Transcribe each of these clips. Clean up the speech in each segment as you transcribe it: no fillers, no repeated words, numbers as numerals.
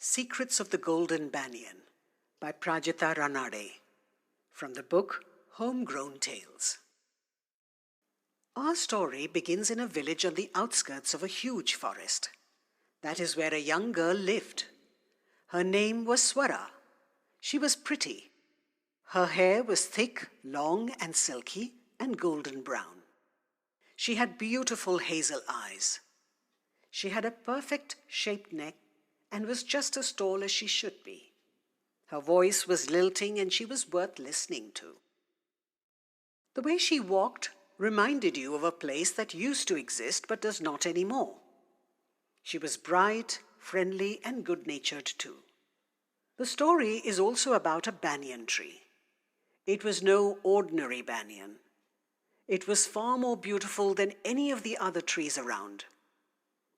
Secrets of the Golden Banyan by Praajita Ranade, from the book Homegrown Tales. Our story begins in a village on the outskirts of a huge forest. That is where a young girl lived. Her name was Swara. She was pretty. Her hair was thick, long and silky, and golden brown. She had beautiful hazel eyes. She had a perfect shaped neck and was just as tall as she should be. Her voice was lilting and she was worth listening to. The way she walked reminded you of a place that used to exist but does not anymore. She was bright, friendly, and good-natured too. The story is also about a banyan tree. It was no ordinary banyan. It was far more beautiful than any of the other trees around.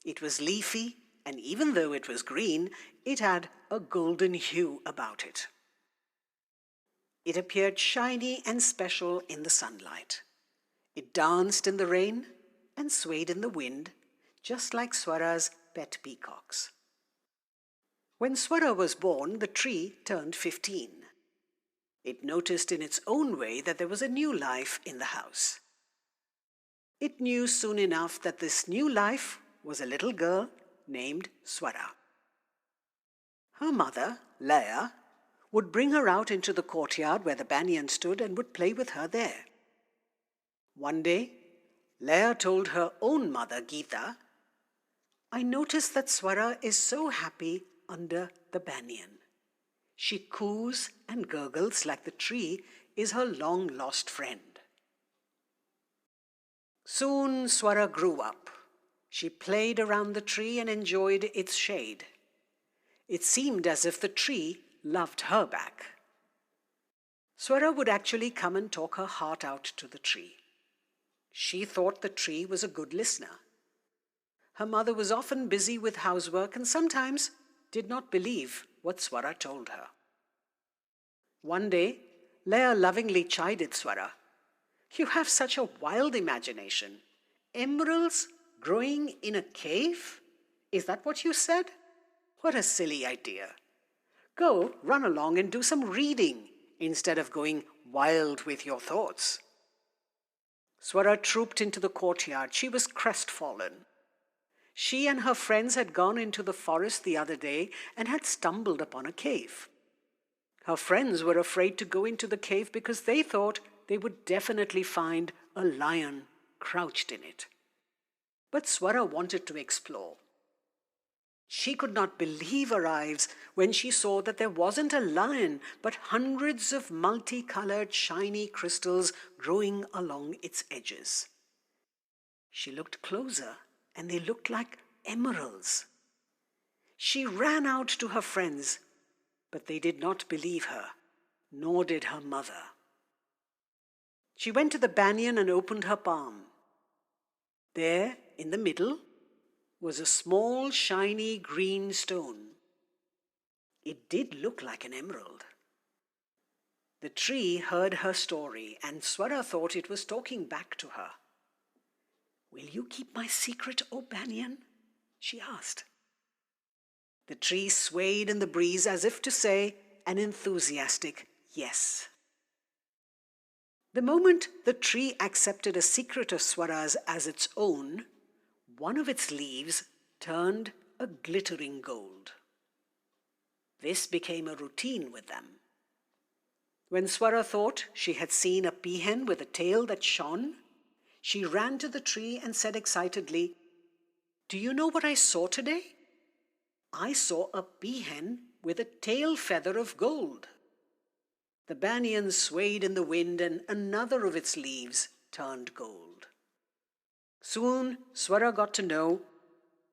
It was leafy, and even though it was green, it had a golden hue about it. It appeared shiny and special in the sunlight. It danced in the rain and swayed in the wind, just like Swara's pet peacocks. When Swara was born, the tree turned 15. It noticed in its own way that there was a new life in the house. It knew soon enough that this new life was a little girl named Swara. Her mother, Leah, would bring her out into the courtyard where the banyan stood and would play with her there. One day, Leah told her own mother, Geeta, "I noticed that Swara is so happy under the banyan. She coos and gurgles like the tree is her long-lost friend." Soon Swara grew up. She played around the tree and enjoyed its shade. It seemed as if the tree loved her back. Swara would actually come and talk her heart out to the tree. She thought the tree was a good listener. Her mother was often busy with housework and sometimes did not believe what Swara told her. One day, Leah lovingly chided Swara. "You have such a wild imagination. Emeralds growing in a cave? Is that what you said? What a silly idea. Go, run along and do some reading instead of going wild with your thoughts." Swara trooped into the courtyard. She was crestfallen. She and her friends had gone into the forest the other day and had stumbled upon a cave. Her friends were afraid to go into the cave because they thought they would definitely find a lion crouched in it. But Swara wanted to explore. She could not believe her eyes when she saw that there wasn't a lion, but hundreds of multicolored shiny crystals growing along its edges. She looked closer, and they looked like emeralds. She ran out to her friends, but they did not believe her, nor did her mother. She went to the banyan and opened her palm. There, in the middle, was a small, shiny green stone. It did look like an emerald. The tree heard her story, and Swara thought it was talking back to her. "Will you keep my secret, O banyan?" she asked. The tree swayed in the breeze as if to say an enthusiastic yes. The moment the tree accepted a secret of Swara's as its own, one of its leaves turned a glittering gold. This became a routine with them. When Swara thought she had seen a peahen with a tail that shone, she ran to the tree and said excitedly, "Do you know what I saw today? I saw a peahen with a tail feather of gold." The banyan swayed in the wind and another of its leaves turned gold. Soon Swara got to know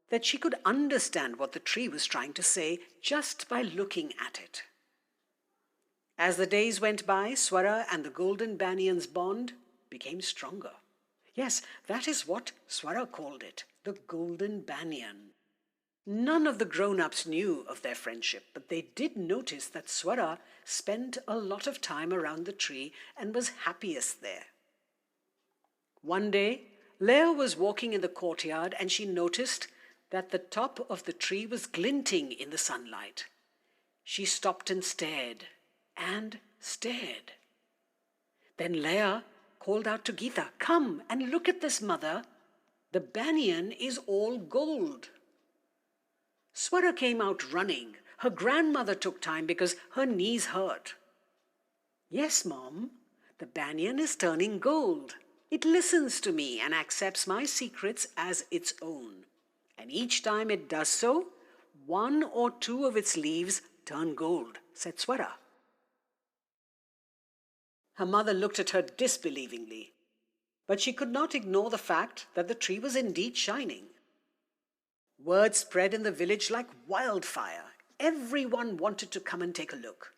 that she could understand what the tree was trying to say just by looking at it. As the days went by, Swara and the golden banyan's bond became stronger. Yes, that is what Swara called it, the golden banyan. None of the grown-ups knew of their friendship, but they did notice that Swara spent a lot of time around the tree and was happiest there. One day, Leah was walking in the courtyard and she noticed that the top of the tree was glinting in the sunlight. She stopped and stared, and stared. Then Leah called out to Geeta, "Come and look at this, mother. The banyan is all gold." Swara came out running. Her grandmother took time because her knees hurt. "Yes, Mom, the banyan is turning gold. It listens to me and accepts my secrets as its own. And each time it does so, 1 or 2 of its leaves turn gold," said Swara. Her mother looked at her disbelievingly, but she could not ignore the fact that the tree was indeed shining. Word spread in the village like wildfire. Everyone wanted to come and take a look.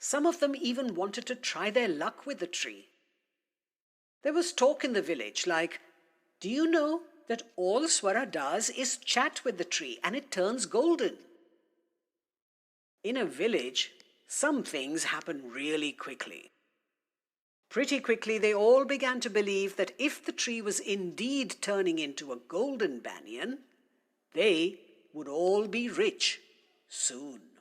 Some of them even wanted to try their luck with the tree. There was talk in the village like, "Do you know that all Swara does is chat with the tree and it turns golden?" In a village, some things happen really quickly. Pretty quickly, they all began to believe that if the tree was indeed turning into a golden banyan, they would all be rich soon.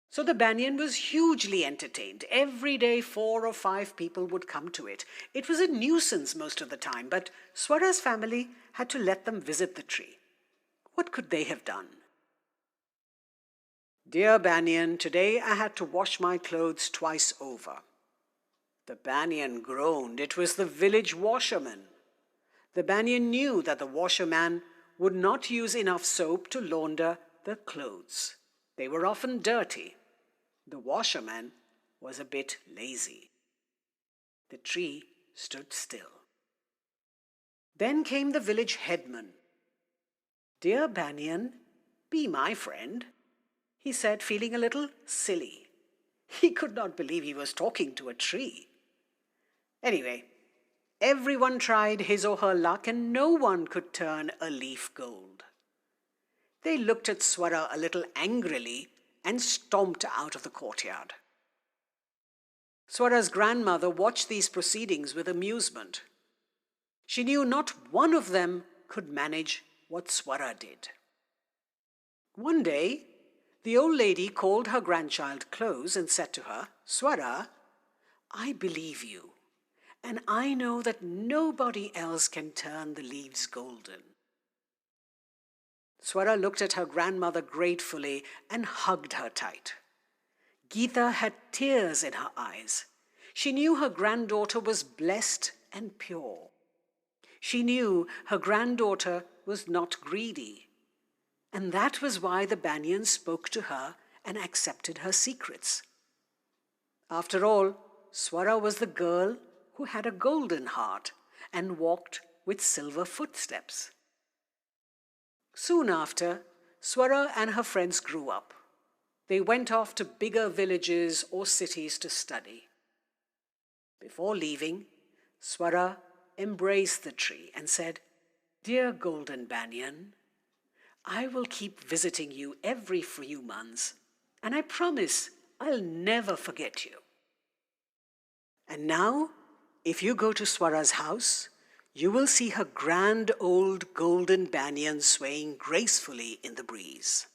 So the banyan was hugely entertained. Every day 4 or 5 people would come to it. It was a nuisance most of the time, but Swara's family had to let them visit the tree. What could they have done? "Dear banyan, today I had to wash my clothes twice over." The banyan groaned. It was the village washerman. The banyan knew that the washerman would not use enough soap to launder the clothes. They were often dirty. The washerman was a bit lazy. The tree stood still. Then came the village headman. "Dear banyan, be my friend," he said, feeling a little silly. He could not believe he was talking to a tree. Anyway, everyone tried his or her luck and no one could turn a leaf gold. They looked at Swara a little angrily and stomped out of the courtyard. Swara's grandmother watched these proceedings with amusement. She knew not one of them could manage what Swara did. One day, the old lady called her grandchild close and said to her, "Swara, I believe you, and I know that nobody else can turn the leaves golden." Swara looked at her grandmother gratefully and hugged her tight. Geeta had tears in her eyes. She knew her granddaughter was blessed and pure. She knew her granddaughter was not greedy. And that was why the banyan spoke to her and accepted her secrets. After all, Swara was the girl who had a golden heart and walked with silver footsteps. Soon after, Swara and her friends grew up. They went off to bigger villages or cities to study. Before leaving, Swara embraced the tree and said, "Dear Golden Banyan, I will keep visiting you every few months, and I promise I'll never forget you." And now, if you go to Swara's house, you will see her grand old golden banyan swaying gracefully in the breeze.